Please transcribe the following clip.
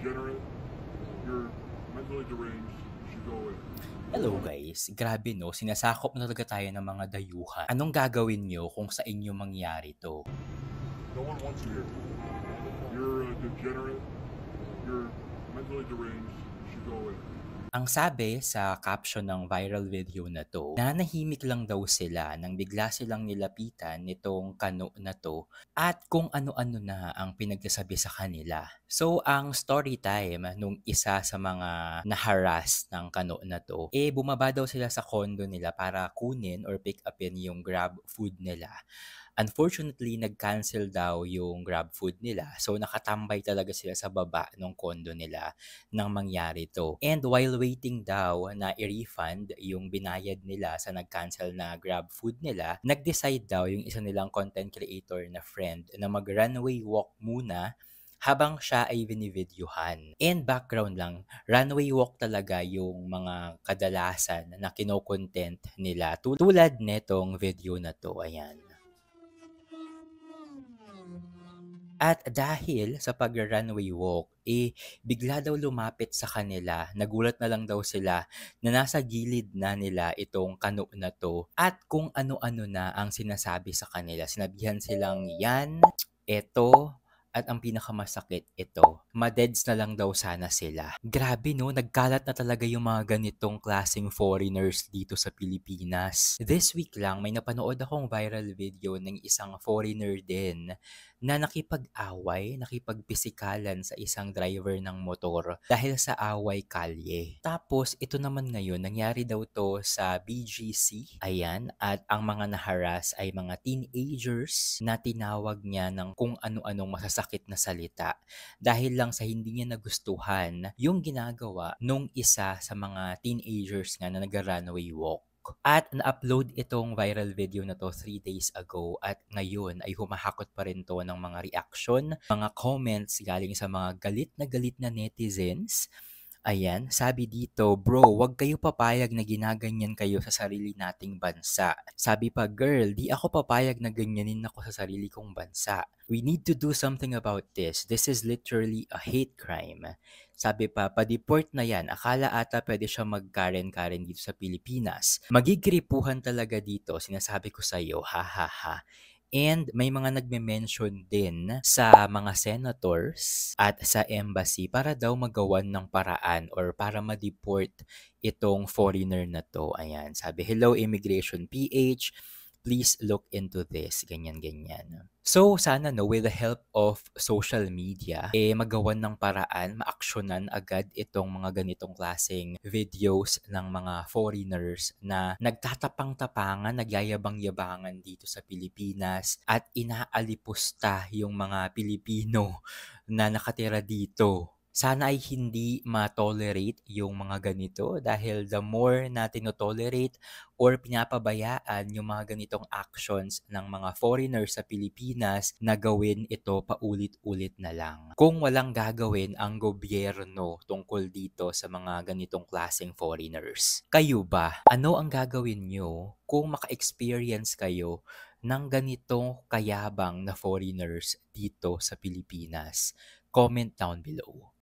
degenerate, you're mentally deranged, you should go away. Hello guys, grabe no, sinasakop na talaga tayo ng mga dayuhan. Anong gagawin nyo kung sa inyo mangyari to? No one wants you here. You're a degenerate, you're mentally deranged, you should go away. Ang sabi sa caption ng viral video na to, nanahimik lang daw sila nang bigla silang nilapitan nitong kano na to at kung ano-ano na ang pinagsasabi sa kanila. So, ang story time nung isa sa mga naharas ng kano na to, bumaba daw sila sa condo nila para kunin or pick upin yung grab food nila. Unfortunately, nag-cancel daw yung grab food nila. So, nakatambay talaga sila sa baba ng condo nila nang mangyari to. And while waiting daw na i-refund yung binayad nila sa nag-cancel na grab food nila, nag-decide daw yung isa nilang content creator na friend na mag-runway walk muna habang siya ay binivideohan. And background lang, runway walk talaga yung mga kadalasan na kinokontent nila tulad netong video na to. Ayan. At dahil sa pag-runway walk, bigla daw lumapit sa kanila, nagulat na lang daw sila na nasa gilid na nila itong kano na to at kung ano-ano na ang sinasabi sa kanila. Sinabihan silang yan, eto, at ang pinakamasakit ito, madeds na lang daw sana sila. Grabe no, nagkalat na talaga yung mga ganitong klaseng foreigners dito sa Pilipinas. This week lang, may napanood akong viral video ng isang foreigner din na nakipag-away, nakipagpisikalan sa isang driver ng motor dahil sa away kalye. Tapos, ito naman ngayon, nangyari daw to sa BGC. Ayan, at ang mga naharas ay mga teenagers na tinawag niya ng kung ano-anong masasakit na salita dahil lang sa hindi niya nagustuhan yung ginagawa nung isa sa mga teenagers nga na nag-runway walk. At na-upload itong viral video na to 3 days ago at ngayon ay humahakot pa rin to ng mga reaction, mga comments galing sa mga galit na netizens. Ayan, sabi dito, bro, wag kayo papayag na ginaganyan kayo sa sarili nating bansa. Sabi pa, girl, di ako papayag na ganyanin ako sa sarili kong bansa. We need to do something about this. This is literally a hate crime. Sabi pa, pa-deport na yan. Akala ata pwede siya mag-Karen-Karen dito sa Pilipinas. Magigripuhan talaga dito, sinasabi ko sa'yo, ha ha ha. And may mga nagme-mention din sa mga senators at sa embassy para daw magawan ng paraan or para ma-deport itong foreigner na to. Ayan, sabi, hello Immigration PH, please look into this, ganyan-ganyan. So, sana no, with the help of social media, magawan ng paraan, maaksyonan agad itong mga ganitong klaseng videos ng mga foreigners na nagtatapang-tapangan, nagyayabang-yabangan dito sa Pilipinas at inaalipusta yung mga Pilipino na nakatira dito. Sana ay hindi ma-tolerate yung mga ganito dahil the more na tinotolerate or pinapabayaan yung mga ganitong actions ng mga foreigners sa Pilipinas na gawin ito paulit-ulit na lang. Kung walang gagawin ang gobyerno tungkol dito sa mga ganitong klaseng foreigners. Kayo ba? Ano ang gagawin nyo kung maka-experience kayo ng ganitong kayabang na foreigners dito sa Pilipinas? Comment down below.